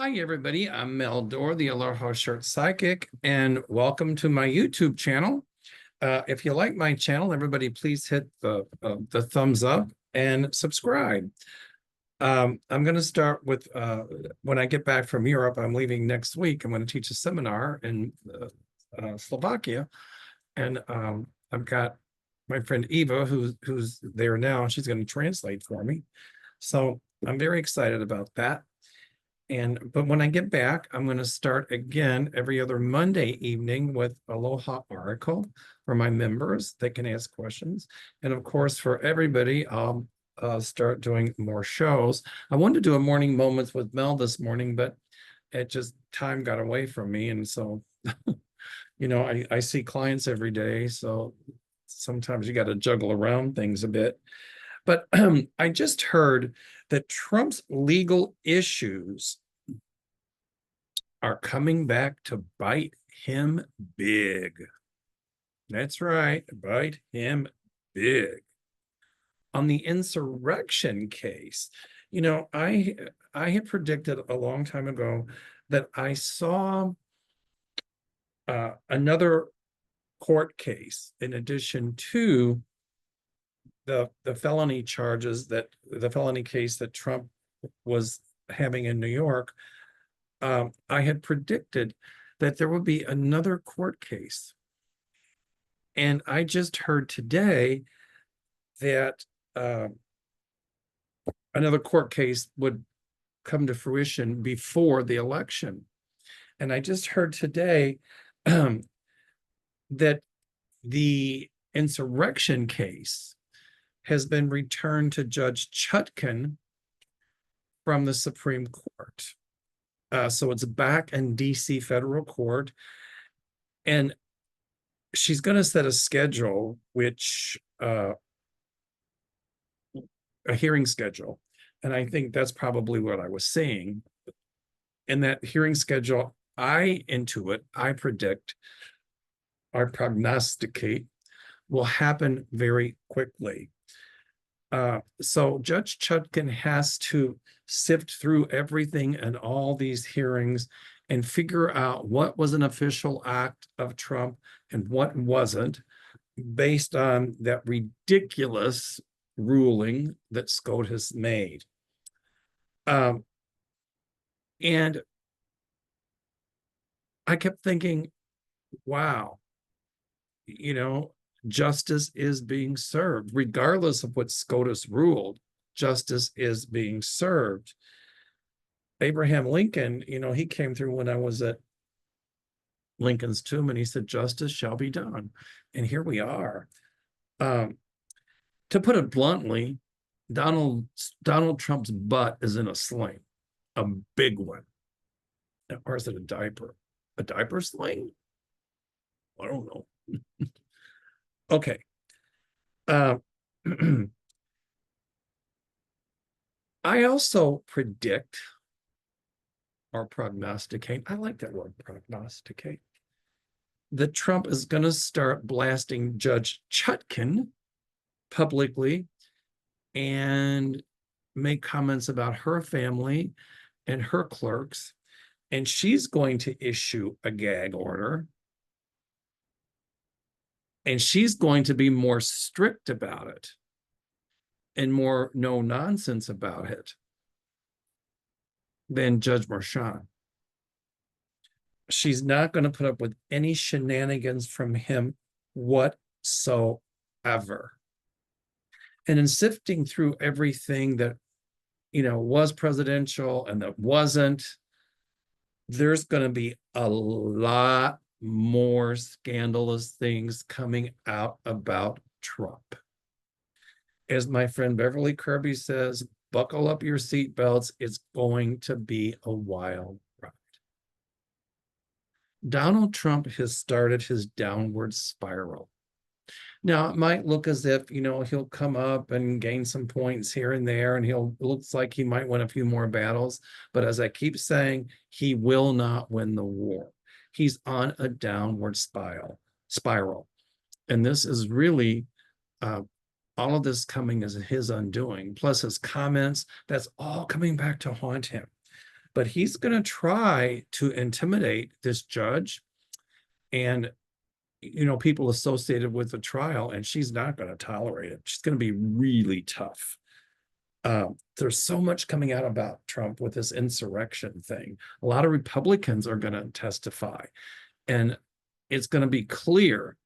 Hi, everybody. I'm Mel Doerr, the Aloha Shirt Psychic, and welcome to my YouTube channel. If you like my channel, everybody please hit the thumbs up and subscribe. I'm going to start with when I get back from Europe. I'm leaving next week. I'm going to teach a seminar in Slovakia, and I've got my friend Eva, who's there now. She's going to translate for me, so I'm very excited about that. But when I get back, I'm going to start again every other Monday evening with Aloha Oracle for my members. They can ask questions. And of course, for everybody, I'll start doing more shows. I wanted to do a morning moments with Mel this morning, but time got away from me. And so, I see clients every day. So sometimes you got to juggle around things a bit. But I just heard that Trump's legal issues are coming back to bite him big. That's right, bite him big. On the insurrection case, I had predicted a long time ago that I saw another court case in addition to the felony charges, that the felony case that Trump was having in New York. I had predicted that there would be another court case. And I just heard today that another court case would come to fruition before the election. And I just heard today that the insurrection case has been returned to Judge Chutkan from the Supreme Court. So it's back in DC federal court. And she's going to set a schedule, which a hearing schedule. And I think that's probably what I was seeing. In that hearing schedule, I predict, or prognosticate, will happen very quickly. So Judge Chutkan has to sift through everything and all these hearings and figure out what was an official act of Trump and what wasn't, based on that ridiculous ruling that SCOTUS made. And I kept thinking, wow, justice is being served. Regardless of what SCOTUS ruled, justice is being served. Abraham Lincoln, he came through when I was at Lincoln's tomb, and he said, justice shall be done. And here we are. To put it bluntly, Donald Trump's butt is in a sling, a big one. Or is it a diaper? A diaper sling? I don't know. Okay. I also predict or prognosticate, I like that word, prognosticate, that Trump is going to start blasting Judge Chutkan publicly and make comments about her family and her clerks. And she's going to issue a gag order. And she's going to be more strict about it and more no nonsense about it than Judge Marchand. She's not going to put up with any shenanigans from him whatsoever. And in sifting through everything that, was presidential and that wasn't, there's going to be a lot more scandalous things coming out about Trump. As my friend Beverly Kirby says, buckle up your seatbelts. It's going to be a wild ride. Donald Trump has started his downward spiral. Now, it might look as if, he'll come up and gain some points here and there, and looks like he might win a few more battles. But as I keep saying, he will not win the war. He's on a downward spiral. And this is really, all of this coming as his undoing, plus his comments, that's all coming back to haunt him. but he's going to try to intimidate this judge and, you know, people associated with the trial, and she's not going to tolerate it. She's going to be really tough. There's so much coming out about Trump with this insurrection thing. A lot of Republicans are going to testify, and it's going to be clear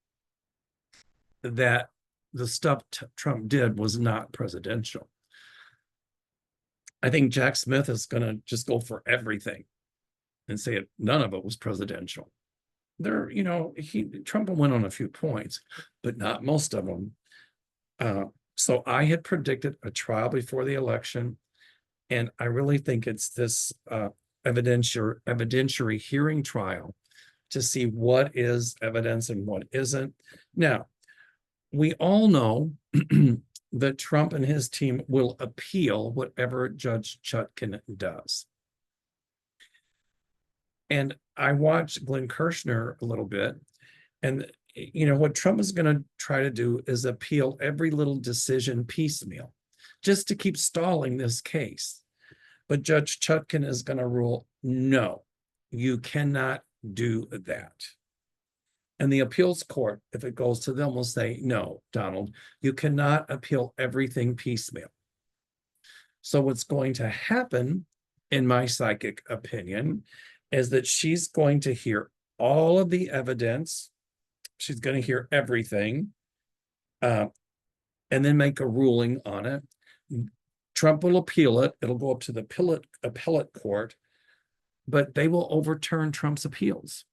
that the stuff Trump did was not presidential. I think Jack Smith is going to just go for everything and say none of it was presidential. There, you know, Trump will win on a few points, but not most of them. So I had predicted a trial before the election, and I really think it's this evidentiary hearing trial to see what is evidence and what isn't. Now, we all know that Trump and his team will appeal whatever Judge Chutkan does. And I watched Glenn Kirshner a little bit, and you know what Trump is going to try to do is appeal every little decision piecemeal, just to keep stalling this case. But Judge Chutkan is going to rule, no, you cannot do that. And the appeals court, if it goes to them, will say, no, Donald, you cannot appeal everything piecemeal. So what's going to happen, in my psychic opinion, is that she's going to hear all of the evidence. She's going to hear everything, and then make a ruling on it. Trump will appeal it. It'll go up to the appellate court, but they will overturn Trump's appeals.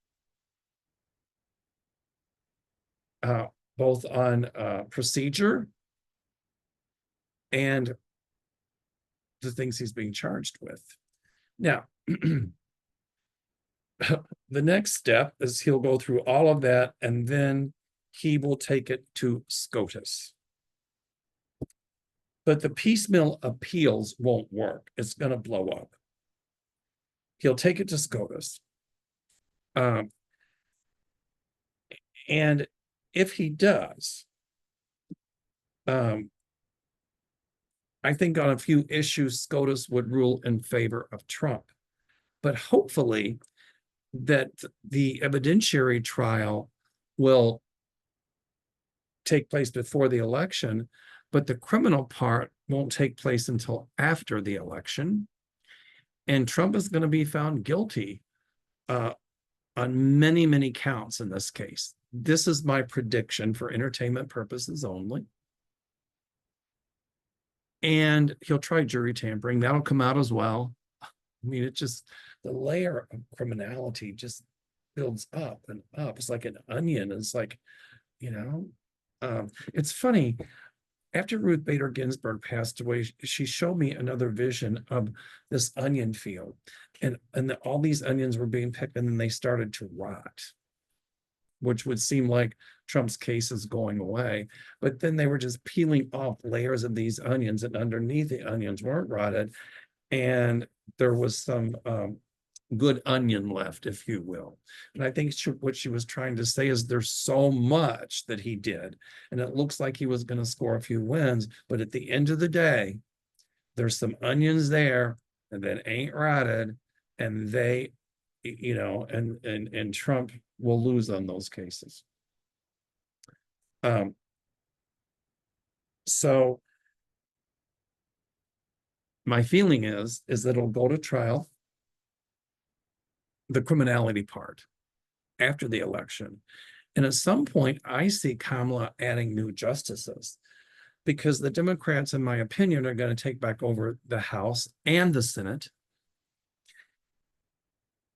Both on procedure and the things he's being charged with. Now, the next step is he'll go through all of that, and then he will take it to SCOTUS. But the piecemeal appeals won't work. It's going to blow up. He'll take it to SCOTUS. And if he does, I think on a few issues, SCOTUS would rule in favor of Trump. But hopefully that the evidentiary trial will take place before the election, but the criminal part won't take place until after the election. And Trump is going to be found guilty on many, many counts in this case. This is my prediction for entertainment purposes only. And he'll try jury tampering. That'll come out as well. I mean, it just, the layer of criminality just builds up and up. It's like an onion. It's like, you know, it's funny. After Ruth Bader Ginsburg passed away, she showed me another vision of this onion field. And all these onions were being picked, and then they started to rot, which would seem like Trump's case is going away. But then they were just peeling off layers of these onions, and underneath the onions weren't rotted. And there was some good onion left, if you will. And I think what she was trying to say is there's so much that he did, and it looks like he was going to score a few wins, but at the end of the day, there's some onions there that ain't rotted, and they, you know, and Trump will lose on those cases. So my feeling is that it'll go to trial, the criminality part, after the election. And at some point, I see Kamala adding new justices, because the Democrats, in my opinion, are going to take back over the House and the Senate,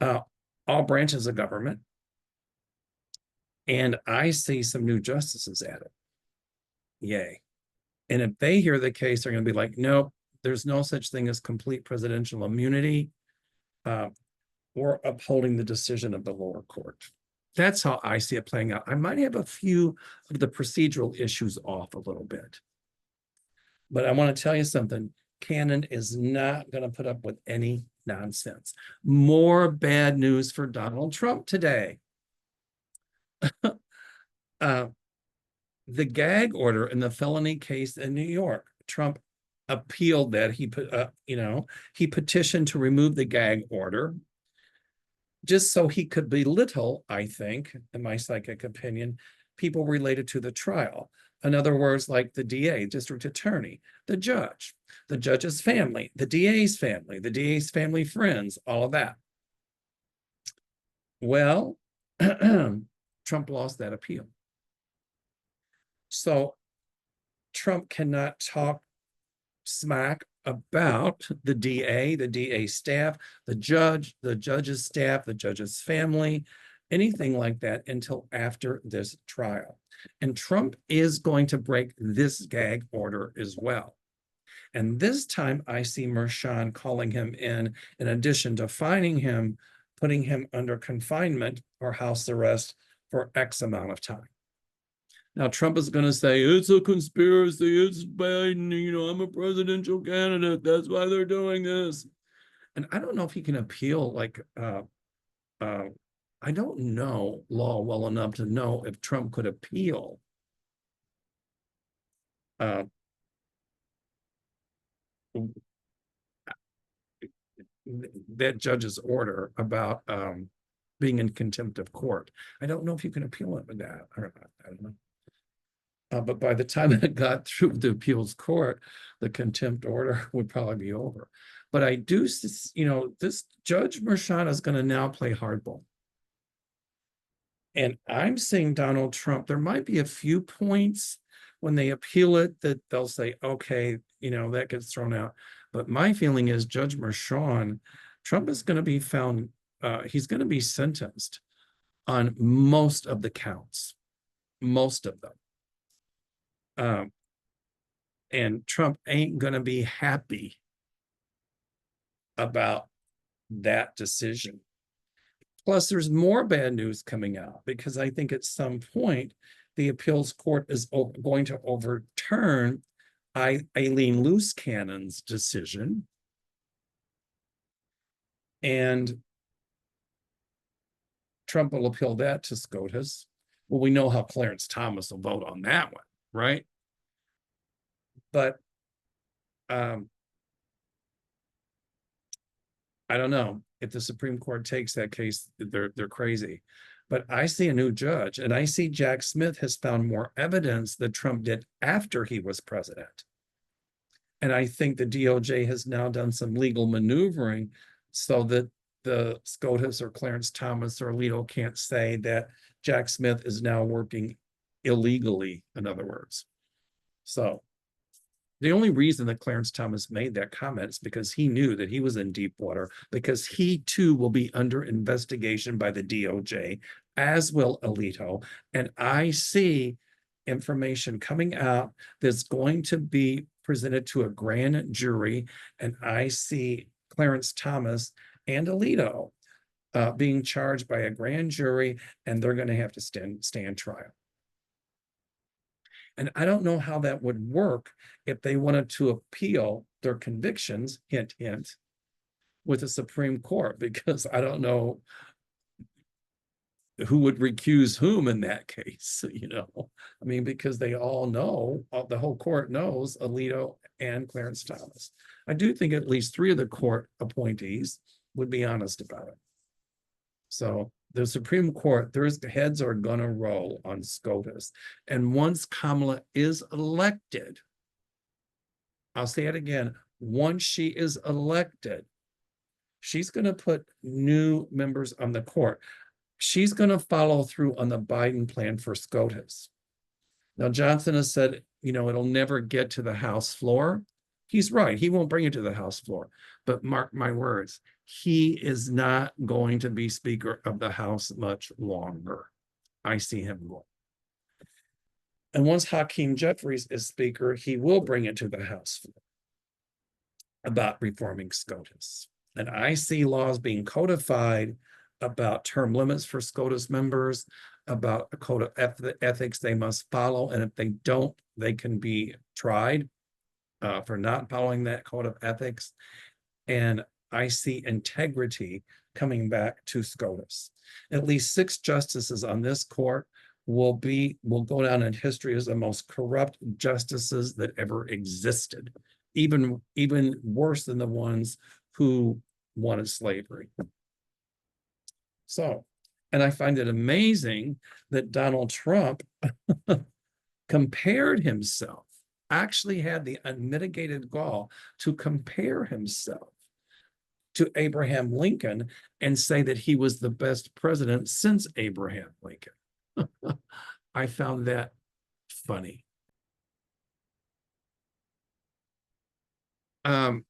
all branches of government. And I see some new justices added. Yay. And if they hear the case, they're going to be like, nope, there's no such thing as complete presidential immunity. Or upholding the decision of the lower court. That's how I see it playing out. I might have a few of the procedural issues off a little bit. But I want to tell you something. Cannon is not going to put up with any nonsense. More bad news for Donald Trump today. The gag order in the felony case in New York, Trump appealed that. He petitioned to remove the gag order just so he could belittle, I think, in my psychic opinion, people related to the trial. In other words, like the DA, district attorney, the judge's family, the DA's family, the DA's family friends, all of that. Well, Trump lost that appeal. So Trump cannot talk smack about the DA staff, the judge's staff, the judge's family, anything like that until after this trial. And Trump is going to break this gag order as well. And this time I see Merchan calling him in addition to fining him, putting him under confinement or house arrest for X amount of time. Now, Trump is going to say, it's a conspiracy, it's Biden, I'm a presidential candidate, that's why they're doing this. And I don't know if he can appeal, I don't know law well enough to know if Trump could appeal that judge's order about being in contempt of court. I don't know if you can appeal it with that or not. I don't know. But by the time it got through the appeals court, the contempt order would probably be over. But I do, this Judge Merchan is going to now play hardball. And I'm seeing Donald Trump, there might be a few points when they appeal it that they'll say, okay, that gets thrown out. But my feeling is Judge Merchan, Trump is going to be found, he's going to be sentenced on most of the counts, most of them. And Trump ain't going to be happy about that decision. Plus, there's more bad news coming out because I think at some point the appeals court is going to overturn Eileen Loose Cannon's decision. And Trump will appeal that to SCOTUS. Well, we know how Clarence Thomas will vote on that one, right? But I don't know if the Supreme Court takes that case, they're crazy. But I see a new judge, and I see Jack Smith has found more evidence that Trump did after he was president. And I think the DOJ has now done some legal maneuvering so that the SCOTUS or Clarence Thomas or Alito can't say that Jack Smith is now working illegally, in other words. So the only reason that Clarence Thomas made that comment is because he knew that he was in deep water, because he too will be under investigation by the DOJ, as will Alito. And I see information coming out that's going to be presented to a grand jury. And I see Clarence Thomas and Alito being charged by a grand jury, and they're going to have to stand trial. And I don't know how that would work if they wanted to appeal their convictions, hint, hint, with the Supreme Court, because I don't know who would recuse whom in that case, I mean, because they all know, the whole court knows Alito and Clarence Thomas. I do think at least 3 of the court appointees would be honest about it. So the Supreme Court, the heads are going to roll on SCOTUS. And once Kamala is elected, I'll say it again, once she is elected, she's going to put new members on the court. She's going to follow through on the Biden plan for SCOTUS. Now, Johnson has said, it'll never get to the House floor. He's right. He won't bring it to the House floor. But mark my words, he is not going to be Speaker of the House much longer. I see him go. And once Hakeem Jeffries is Speaker, he will bring it to the House floor about reforming SCOTUS. And I see laws being codified about term limits for SCOTUS members, about a code of ethics they must follow. And if they don't, they can be tried for not following that code of ethics. And I see integrity coming back to SCOTUS. At least 6 justices on this court will go down in history as the most corrupt justices that ever existed even worse than the ones who wanted slavery. So, and I find it amazing that Donald Trump compared himself, actually had the unmitigated gall to compare himself to Abraham Lincoln and say that he was the best president since Abraham Lincoln. I found that funny. You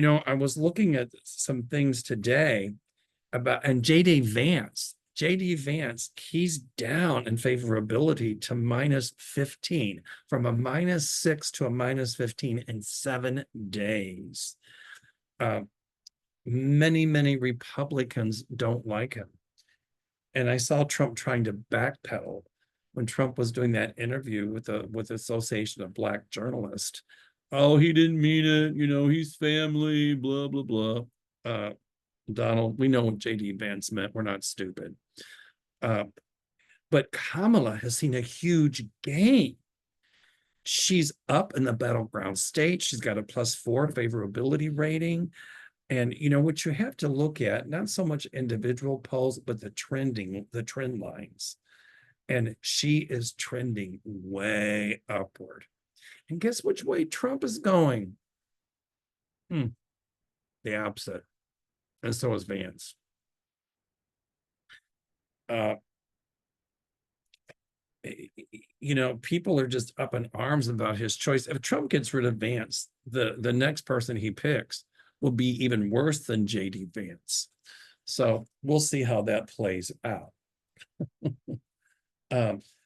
know, I was looking at some things today about, and JD Vance, he's down in favorability to -15, from a -6 to a -15 in 7 days. Many Republicans don't like him. And I saw Trump trying to backpedal when Trump was doing that interview with the Association of Black Journalists. Oh, he didn't mean it. You know, he's family, blah, blah, blah. Donald, we know what JD Vance meant. We're not stupid. But Kamala has seen a huge gain. She's up in the battleground state. She's got a +4 favorability rating. And you know what you have to look at, not so much individual polls, but the trend lines. And she is trending way upward. And guess which way Trump is going? The opposite. And so is Vance. You know, people are just up in arms about his choice. If Trump gets rid of Vance, the next person he picks will be even worse than JD Vance. So we'll see how that plays out.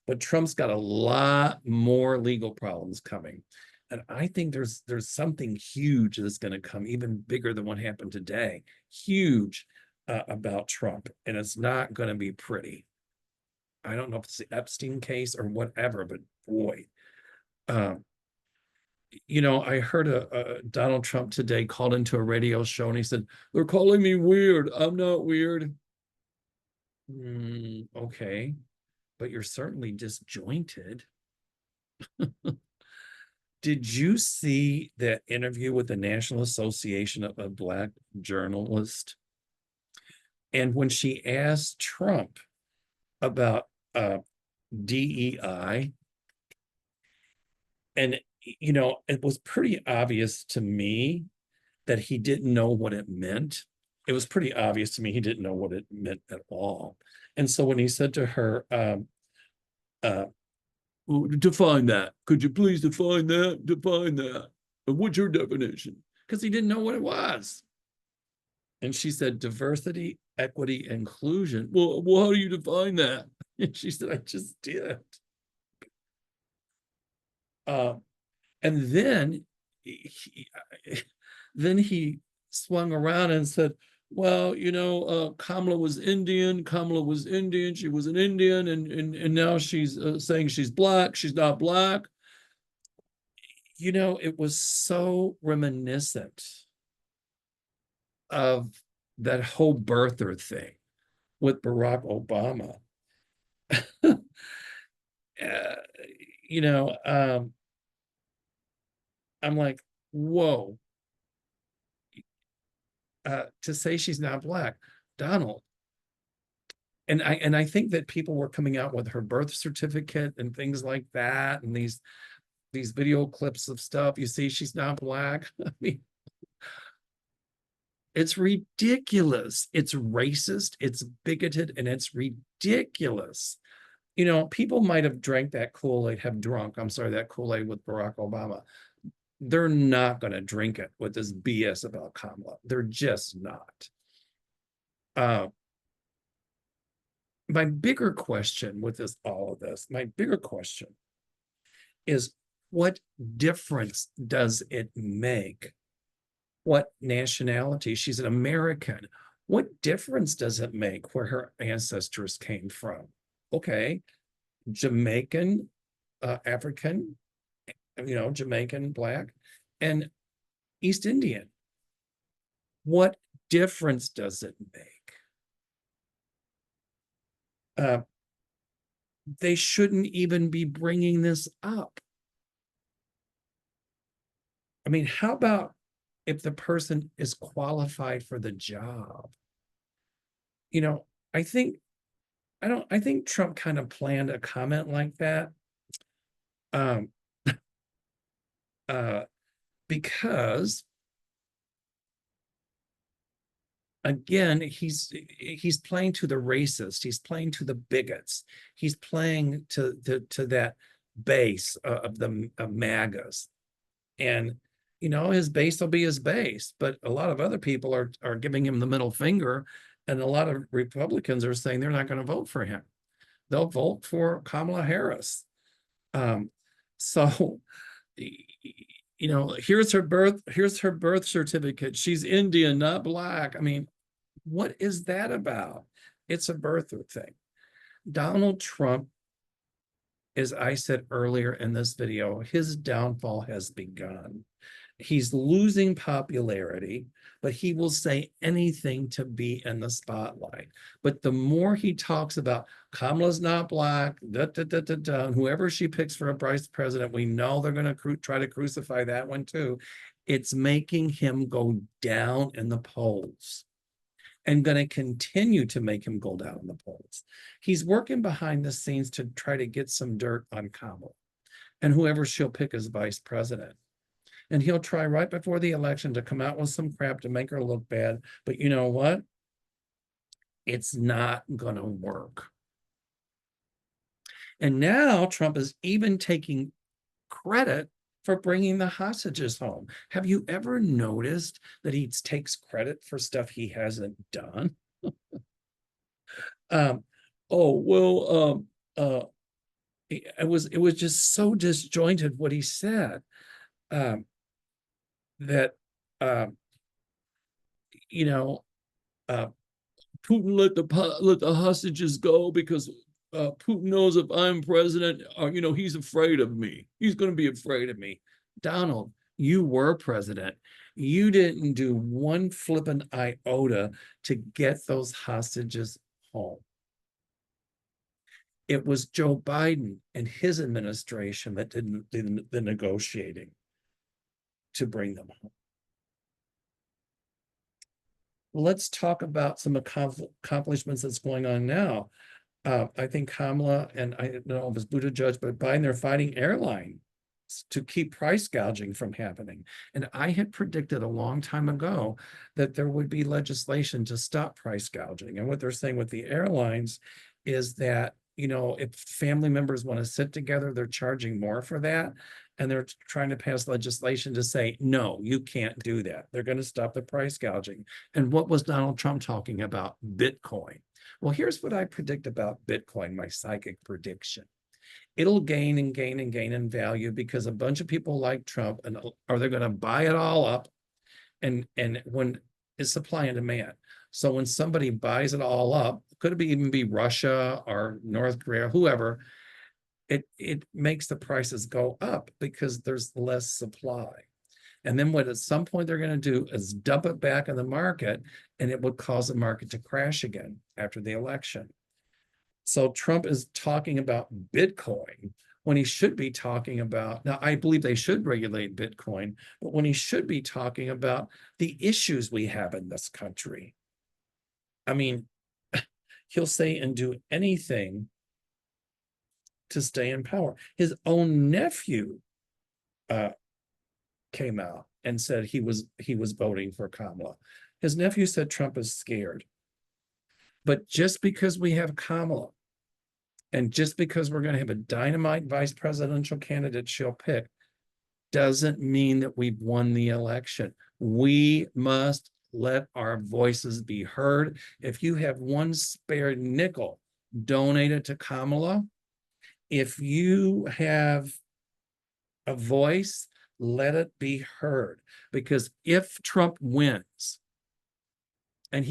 But Trump's got a lot more legal problems coming. And I think there's something huge that's going to come, even bigger than what happened today. Huge about Trump. And it's not going to be pretty. I don't know if it's the Epstein case or whatever, but boy, you know, I heard Donald Trump today called into a radio show and he said, "They're calling me weird. I'm not weird." Okay, but you're certainly disjointed. Did you see that interview with the National Association of Black Journalists? And when she asked Trump about DEI, and you know, it was pretty obvious to me that he didn't know what it meant. It was pretty obvious to me he didn't know what it meant at all. And so when he said to her, define that. Could you please define that? Define that. What's your definition? Because he didn't know what it was. And she said, diversity, equity, inclusion. Well, how do you define that? And she said, I just did. And then he swung around and said, well, you know, Kamala was Indian. She was an Indian, and now she's saying she's black. She's not black. You know, it was so reminiscent of that whole birther thing with Barack Obama. You know, I'm like, whoa. To say she's not black, Donald. And I think that people were coming out with her birth certificate and things like that, and these video clips of stuff. You see, she's not black. I mean, it's ridiculous. It's racist, it's bigoted, and it's ridiculous. You know, people might have drank that Kool-Aid, that Kool-Aid with Barack Obama. They're not going to drink it with this BS about Kamala. They're just not. My bigger question with all of this, my bigger question is, what difference does it make what nationality? She's an American. What difference does it make where her ancestors came from? Okay, Jamaican, African, you know, Jamaican, black, and East Indian. What difference does it make? They shouldn't even be bringing this up. I mean, how about if the person is qualified for the job? You know, I think I think Trump kind of planned a comment like that. Um, uh, because again, he's playing to the racist, he's playing to the bigots, he's playing to that base of the MAGAs. And his base will be his base, but a lot of other people are giving him the middle finger, and a lot of Republicans are saying they're not going to vote for him. They'll vote for Kamala Harris. So here's her birth certificate. She's Indian, not black. I mean, what is that about? It's a birther thing. Donald Trump, as I said earlier in this video, his downfall has begun. He's losing popularity, but he will say anything to be in the spotlight. But the more he talks about Kamala's not black, whoever she picks for a vice president, we know they're going to try to crucify that one too. It's making him go down in the polls, and going to continue to make him go down in the polls. He's working behind the scenes to try to get some dirt on Kamala and whoever she'll pick as vice president. And he'll try right before the election to come out with some crap to make her look bad. But you know what? It's not going to work. And now Trump is even taking credit for bringing the hostages home. Have you ever noticed that he takes credit for stuff he hasn't done? It was just so disjointed what he said. That Putin let the hostages go because Putin knows if I'm president, he's afraid of me. He's going to be afraid of me. Donald, you were president. You didn't do one flippin' iota to get those hostages home. It was Joe Biden and his administration that did the negotiating to bring them home. Let's talk about some accomplishments that's going on now. I think Kamala, and I don't know if it's Buttigieg, but Biden, they're fighting airlines to keep price gouging from happening. And I had predicted a long time ago that there would be legislation to stop price gouging. And what they're saying with the airlines is that, if family members want to sit together, they're charging more for that. And they're trying to pass legislation to say, no, you can't do that. They're going to stop the price gouging. And what was Donald Trump talking about? Bitcoin. Well, here's what I predict about Bitcoin, my psychic prediction. It'll gain and gain and gain in value because a bunch of people like Trump are they going to buy it all up, and when it's supply and demand. So when somebody buys it all up, could it even be Russia or North Korea, whoever, it makes the prices go up because there's less supply. And then what at some point they're going to do is dump it back in the market, and it would cause the market to crash again after the election. So Trump is talking about Bitcoin when he should be talking about, now I believe they should regulate Bitcoin, but when he should be talking about the issues we have in this country. I mean, he'll say and do anything to stay in power. His own nephew came out and said he was voting for Kamala. His nephew said Trump is scared. But just because we have Kamala, and just because we're going to have a dynamite vice presidential candidate she'll pick, doesn't mean that we've won the election. We must let our voices be heard. If you have one spare nickel, donate it to Kamala. If you have a voice, let it be heard. Because if Trump wins, and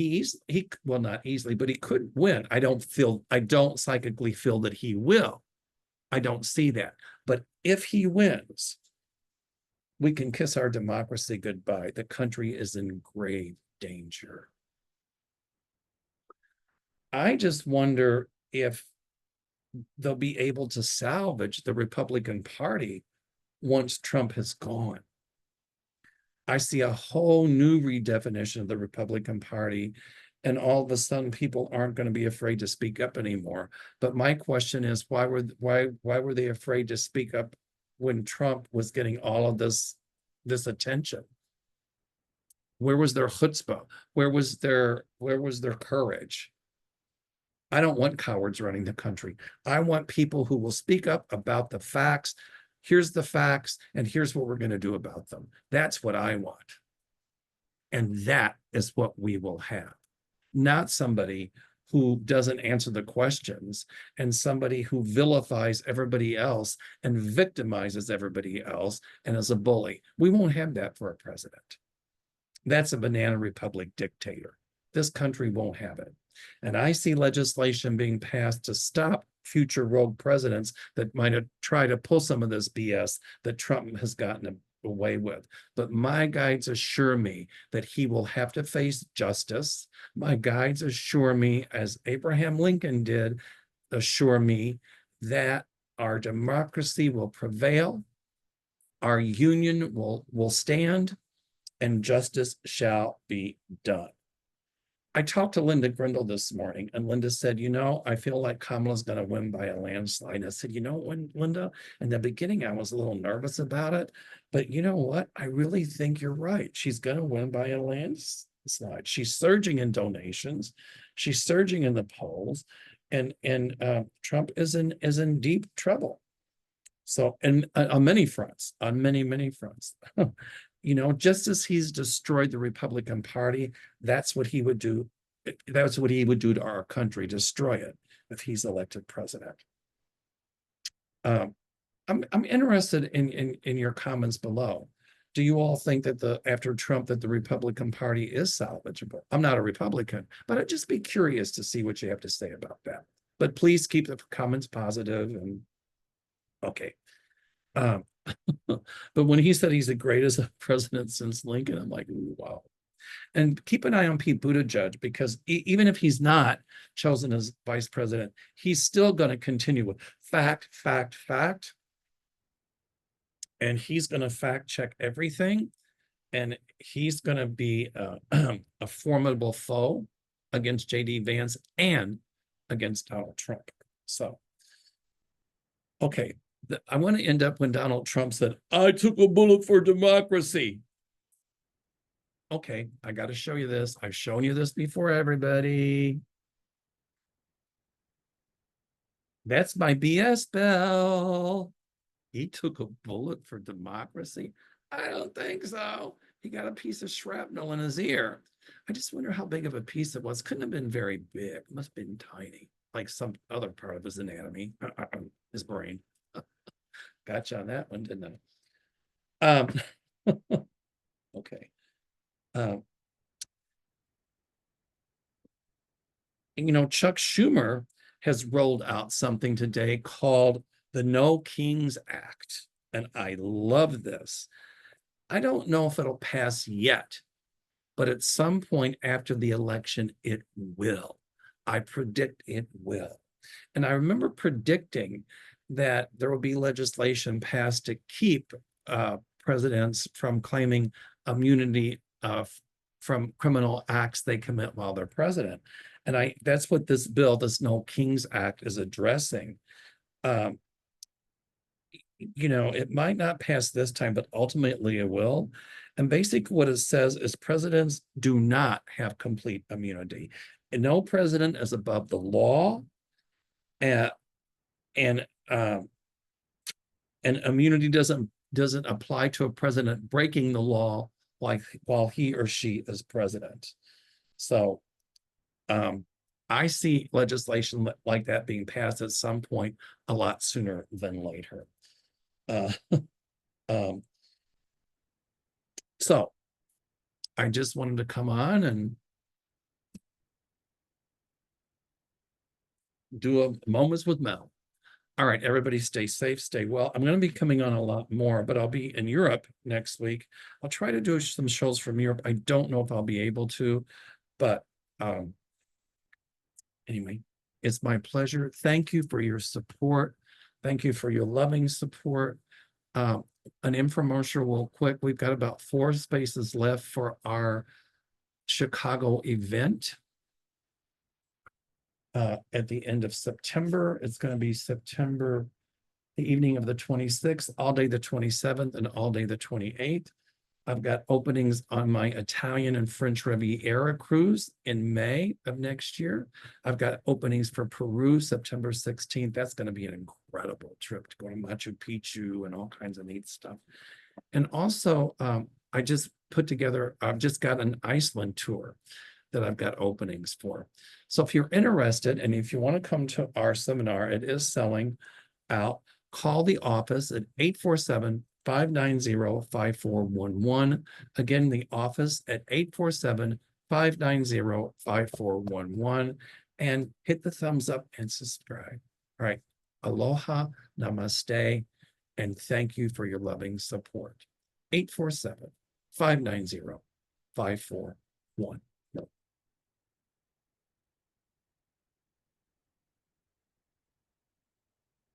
well, not easily, but he could win. I don't psychically feel that he will. I don't see that. But if he wins, we can kiss our democracy goodbye. The country is in grave danger. I just wonder if they'll be able to salvage the Republican Party once Trump has gone. I see a whole new redefinition of the Republican Party. And all of a sudden, people aren't going to be afraid to speak up anymore. But my question is, why were they afraid to speak up when Trump was getting all of this attention? Where was their chutzpah? Where was their courage? I don't want cowards running the country. I want people who will speak up about the facts. Here's the facts, and here's what we're going to do about them. That's what I want. And that is what we will have. Not somebody who doesn't answer the questions and somebody who vilifies everybody else and victimizes everybody else and is a bully. We won't have that for a president. That's a banana republic dictator. This country won't have it. And I see legislation being passed to stop future rogue presidents that might have tried to pull some of this BS that Trump has gotten away with. But my guides assure me that he will have to face justice. My guides assure me, as Abraham Lincoln did, assure me that our democracy will prevail, our union will stand, and justice shall be done. I talked to Linda Grindle this morning, and Linda said, I feel like Kamala's going to win by a landslide. I said, Linda, in the beginning, I was a little nervous about it, but you know what? I really think you're right. She's going to win by a landslide. She's surging in donations. She's surging in the polls, and Trump is in deep trouble. So, and on many fronts, on many fronts. Just as he's destroyed the Republican Party, that's what he would do. That's what he would do to our country, destroy it if he's elected president. I'm interested in your comments below. Do you all think that after Trump that the Republican Party is salvageable? I'm not a Republican, but I'd just be curious to see what you have to say about that. But please keep the comments positive and okay. But when he said he's the greatest president since Lincoln, I'm like, ooh, wow. And keep an eye on Pete Buttigieg, because even if he's not chosen as vice president, he's still going to continue with fact. And he's going to fact check everything. And he's going to be a formidable foe against J.D. Vance and against Donald Trump. So, okay. I want to end up when Donald Trump said, I took a bullet for democracy. Okay, I got to show you this. I've shown you this before, everybody. That's my BS bell. He took a bullet for democracy? I don't think so. He got a piece of shrapnel in his ear. I just wonder how big of a piece it was. Couldn't have been very big. It must have been tiny, like some other part of his anatomy, his brain. Gotcha on that one, didn't I? Okay. Chuck Schumer has rolled out something today called the No Kings Act. And I love this. I don't know if it'll pass yet, but at some point after the election, it will. I predict it will. And I remember predicting that there will be legislation passed to keep presidents from claiming immunity from criminal acts they commit while they're president. And that's what this bill, this No Kings Act, is addressing. It might not pass this time, but ultimately it will. And basically what it says is presidents do not have complete immunity. And no president is above the law. And immunity doesn't apply to a president breaking the law while he or she is president. So I see legislation like that being passed at some point a lot sooner than later. So I just wanted to come on and do a Moments with Mel. All right, everybody stay safe, stay well. I'm going to be coming on a lot more, but I'll be in Europe next week. I'll try to do some shows from Europe. I don't know if I'll be able to, but anyway, it's my pleasure. Thank you for your support. Thank you for your loving support. an infomercial real quick. We've got about 4 spaces left for our Chicago event. At the end of September. It's going to be September, the evening of the 26th, all day the 27th, and all day the 28th. I've got openings on my Italian and French Riviera cruise in May of next year. I've got openings for Peru, September 16th. That's going to be an incredible trip to go to Machu Picchu and all kinds of neat stuff. And also, I've just got an Iceland tour that I've got openings for. So if you're interested, and if you want to come to our seminar, it is selling out. Call the office at 847-590-5411. Again, the office at 847-590-5411. And hit the thumbs up and subscribe. All right. Aloha, namaste, and thank you for your loving support. 847-590-5411.